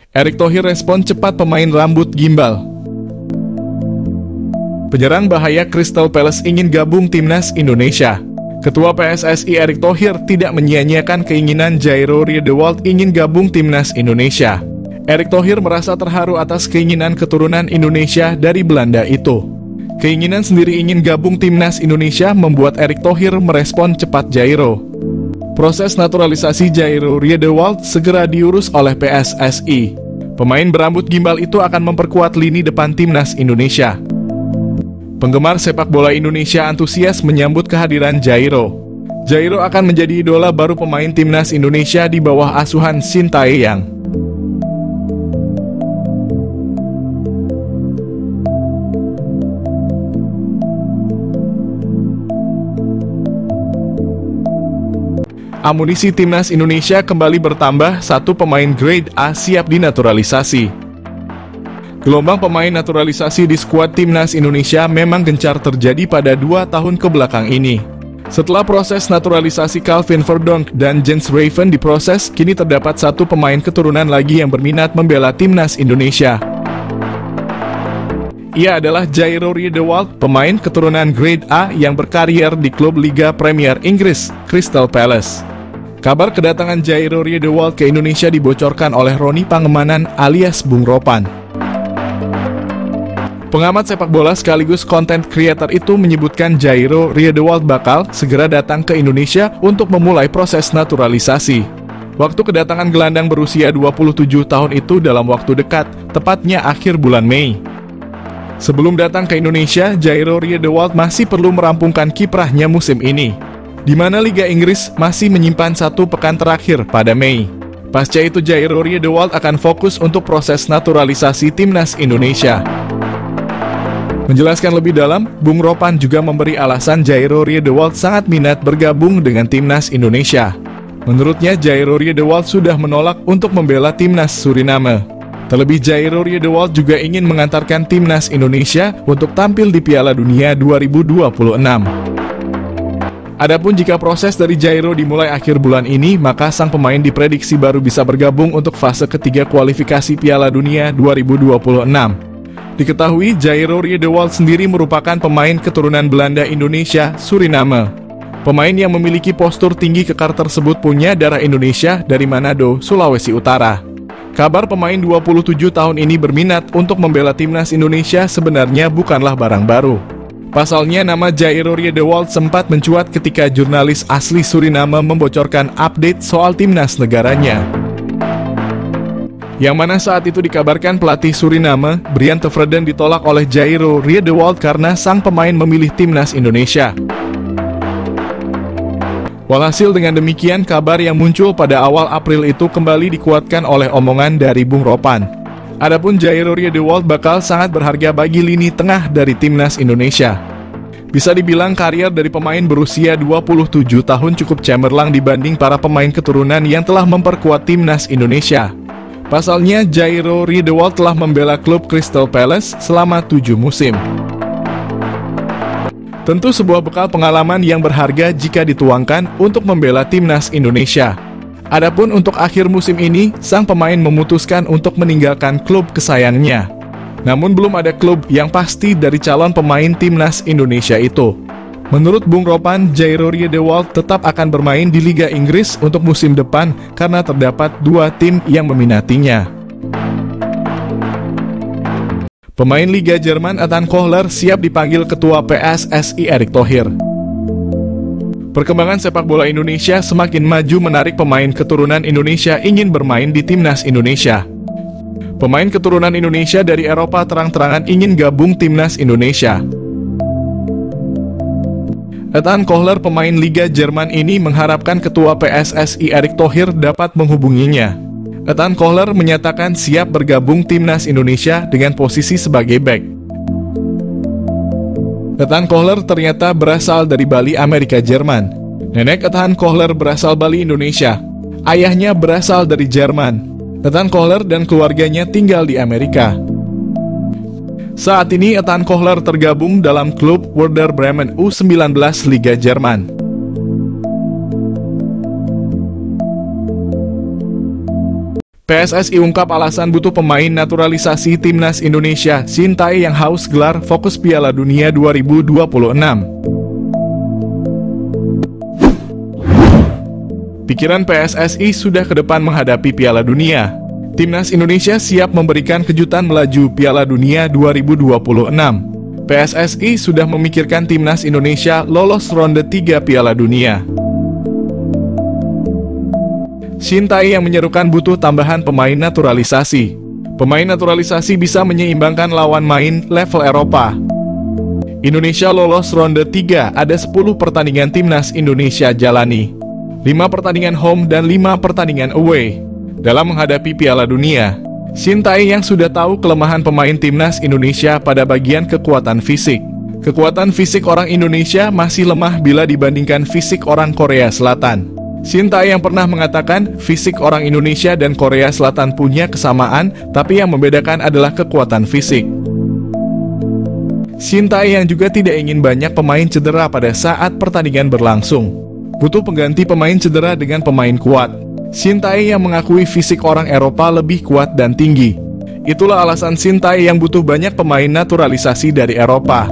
Erick Thohir respon cepat pemain rambut gimbal. Penyerang bahaya Crystal Palace ingin gabung timnas Indonesia. Ketua PSSI Erick Thohir tidak menyia-nyiakan keinginan Jairo Riedewald ingin gabung timnas Indonesia. Erick Thohir merasa terharu atas keinginan keturunan Indonesia dari Belanda itu. Keinginan sendiri ingin gabung timnas Indonesia membuat Erick Thohir merespon cepat Jairo. Proses naturalisasi Jairo Riedewald segera diurus oleh PSSI. Pemain berambut gimbal itu akan memperkuat lini depan timnas Indonesia. Penggemar sepak bola Indonesia antusias menyambut kehadiran Jairo. Jairo akan menjadi idola baru pemain timnas Indonesia di bawah asuhan Sintayong. Amunisi timnas Indonesia kembali bertambah, satu pemain grade A siap dinaturalisasi. Gelombang pemain naturalisasi di skuad timnas Indonesia memang gencar terjadi pada 2 tahun kebelakang ini. Setelah proses naturalisasi Calvin Verdonk dan Jens Raven diproses, kini terdapat satu pemain keturunan lagi yang berminat membela timnas Indonesia. Ia adalah Jairo Riedewald, pemain keturunan grade A yang berkarier di klub Liga Premier Inggris, Crystal Palace. Kabar kedatangan Jairo Riedewald ke Indonesia dibocorkan oleh Roni Pangemanan alias Bung Ropan. Pengamat sepak bola sekaligus content creator itu menyebutkan Jairo Riedewald bakal segera datang ke Indonesia untuk memulai proses naturalisasi. Waktu kedatangan gelandang berusia 27 tahun itu dalam waktu dekat, tepatnya akhir bulan Mei. Sebelum datang ke Indonesia, Jairo Riedewald masih perlu merampungkan kiprahnya musim ini, di mana Liga Inggris masih menyimpan 1 pekan terakhir pada Mei. Pasca itu Jairo Riedewald akan fokus untuk proses naturalisasi timnas Indonesia. Menjelaskan lebih dalam, Bung Ropan juga memberi alasan Jairo Riedewald sangat minat bergabung dengan timnas Indonesia. Menurutnya, Jairo Riedewald sudah menolak untuk membela timnas Suriname. Terlebih, Jairo Riedewald juga ingin mengantarkan timnas Indonesia untuk tampil di Piala Dunia 2026. Adapun jika proses dari Jairo dimulai akhir bulan ini, maka sang pemain diprediksi baru bisa bergabung untuk fase ketiga kualifikasi Piala Dunia 2026. Diketahui Jairo Riedewald sendiri merupakan pemain keturunan Belanda Indonesia Suriname. Pemain yang memiliki postur tinggi kekar tersebut punya darah Indonesia dari Manado, Sulawesi Utara. Kabar pemain 27 tahun ini berminat untuk membela timnas Indonesia sebenarnya bukanlah barang baru. Pasalnya nama Jairo Riedewald sempat mencuat ketika jurnalis asli Suriname membocorkan update soal timnas negaranya. Yang mana saat itu dikabarkan pelatih Suriname, Brian Tevreden, ditolak oleh Jairo Riedewald karena sang pemain memilih timnas Indonesia. Walhasil dengan demikian, kabar yang muncul pada awal April itu kembali dikuatkan oleh omongan dari Bung Ropan. Adapun Jairo Riedewald bakal sangat berharga bagi lini tengah dari timnas Indonesia. Bisa dibilang karier dari pemain berusia 27 tahun cukup cemerlang dibanding para pemain keturunan yang telah memperkuat timnas Indonesia. Pasalnya, Jairo Riedewald telah membela klub Crystal Palace selama 7 musim. Tentu sebuah bekal pengalaman yang berharga jika dituangkan untuk membela timnas Indonesia. Adapun untuk akhir musim ini, sang pemain memutuskan untuk meninggalkan klub kesayangannya. Namun belum ada klub yang pasti dari calon pemain timnas Indonesia itu. Menurut Bung Ropan, Jairo Riedewald tetap akan bermain di Liga Inggris untuk musim depan karena terdapat 2 tim yang meminatinya. Pemain Liga Jerman Ethan Kohler siap dipanggil Ketua PSSI Erick Thohir. Perkembangan sepak bola Indonesia semakin maju menarik pemain keturunan Indonesia ingin bermain di timnas Indonesia. Pemain keturunan Indonesia dari Eropa terang-terangan ingin gabung timnas Indonesia. Ethan Kohler, pemain Liga Jerman ini mengharapkan Ketua PSSI Erick Thohir dapat menghubunginya. Ethan Kohler menyatakan siap bergabung timnas Indonesia dengan posisi sebagai bek. Ethan Kohler ternyata berasal dari Bali, Amerika Jerman. Nenek Ethan Kohler berasal Bali, Indonesia. Ayahnya berasal dari Jerman. Ethan Kohler dan keluarganya tinggal di Amerika. Saat ini Ethan Kohler tergabung dalam klub Werder Bremen U19 Liga Jerman. PSSI ungkap alasan butuh pemain naturalisasi timnas Indonesia, Shin Tae yang haus gelar fokus Piala Dunia 2026. Pikiran PSSI sudah ke depan menghadapi Piala Dunia. Timnas Indonesia siap memberikan kejutan melaju Piala Dunia 2026. PSSI sudah memikirkan timnas Indonesia lolos ronde 3 Piala Dunia. Shin Tae yang menyerukan butuh tambahan pemain naturalisasi. Pemain naturalisasi bisa menyeimbangkan lawan main level Eropa. Indonesia lolos ronde 3, ada 10 pertandingan timnas Indonesia jalani. 5 pertandingan home dan 5 pertandingan away. Dalam menghadapi Piala Dunia, Shin Tae yang sudah tahu kelemahan pemain timnas Indonesia pada bagian kekuatan fisik. Kekuatan fisik orang Indonesia masih lemah bila dibandingkan fisik orang Korea Selatan. Shin Tae yang pernah mengatakan fisik orang Indonesia dan Korea Selatan punya kesamaan, tapi yang membedakan adalah kekuatan fisik. Shin Tae yang juga tidak ingin banyak pemain cedera pada saat pertandingan berlangsung. Butuh pengganti pemain cedera dengan pemain kuat. Shin Tae yang mengakui fisik orang Eropa lebih kuat dan tinggi. Itulah alasan Shin Tae yang butuh banyak pemain naturalisasi dari Eropa.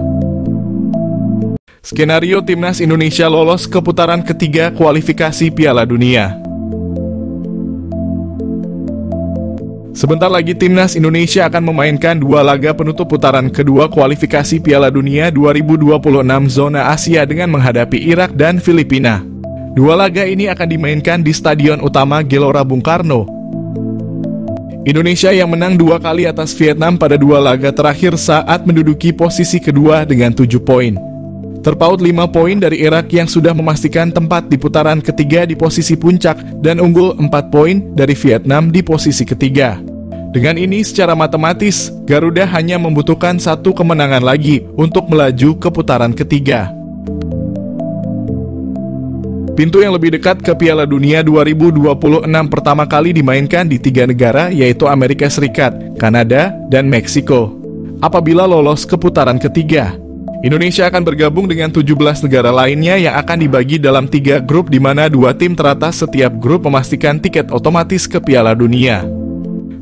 Skenario timnas Indonesia lolos ke putaran ketiga kualifikasi Piala Dunia. Sebentar lagi timnas Indonesia akan memainkan 2 laga penutup putaran kedua kualifikasi Piala Dunia 2026 zona Asia dengan menghadapi Irak dan Filipina. 2 laga ini akan dimainkan di Stadion Utama Gelora Bung Karno. Indonesia yang menang 2 kali atas Vietnam pada 2 laga terakhir saat menduduki posisi kedua dengan 7 poin. Terpaut 5 poin dari Irak yang sudah memastikan tempat di putaran ketiga di posisi puncak dan unggul 4 poin dari Vietnam di posisi ketiga. Dengan ini secara matematis, Garuda hanya membutuhkan 1 kemenangan lagi untuk melaju ke putaran ketiga. Pintu yang lebih dekat ke Piala Dunia 2026 pertama kali dimainkan di 3 negara yaitu Amerika Serikat, Kanada, dan Meksiko. Apabila lolos ke putaran ketiga, Indonesia akan bergabung dengan 17 negara lainnya yang akan dibagi dalam 3 grup di mana 2 tim teratas setiap grup memastikan tiket otomatis ke Piala Dunia.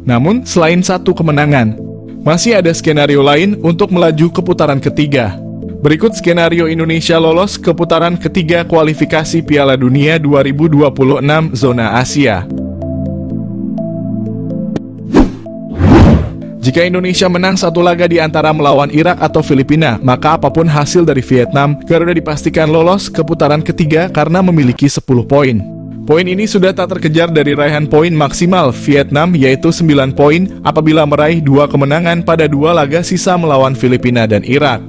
Namun, selain 1 kemenangan, masih ada skenario lain untuk melaju ke putaran ketiga. Berikut skenario Indonesia lolos ke putaran ketiga kualifikasi Piala Dunia 2026 zona Asia. Jika Indonesia menang 1 laga di antara melawan Irak atau Filipina, maka apapun hasil dari Vietnam, Garuda dipastikan lolos ke putaran ketiga karena memiliki 10 poin. Poin ini sudah tak terkejar dari raihan poin maksimal Vietnam yaitu 9 poin apabila meraih 2 kemenangan pada 2 laga sisa melawan Filipina dan Irak.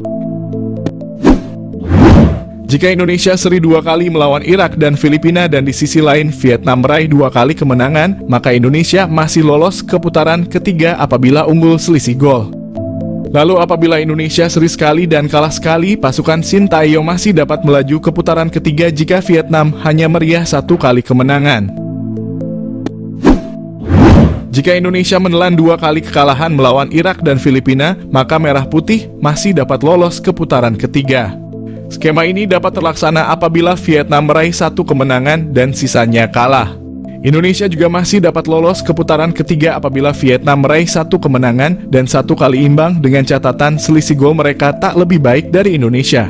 Jika Indonesia seri 2 kali melawan Irak dan Filipina dan di sisi lain Vietnam meraih 2 kali kemenangan, maka Indonesia masih lolos ke putaran ketiga apabila unggul selisih gol. Lalu apabila Indonesia seri sekali dan kalah sekali, pasukan Shin Tae masih dapat melaju ke putaran ketiga jika Vietnam hanya meriah 1 kali kemenangan. Jika Indonesia menelan 2 kali kekalahan melawan Irak dan Filipina, maka Merah Putih masih dapat lolos ke putaran ketiga. Skema ini dapat terlaksana apabila Vietnam meraih 1 kemenangan dan sisanya kalah. Indonesia juga masih dapat lolos ke putaran ketiga apabila Vietnam meraih 1 kemenangan dan 1 kali imbang dengan catatan selisih gol mereka tak lebih baik dari Indonesia.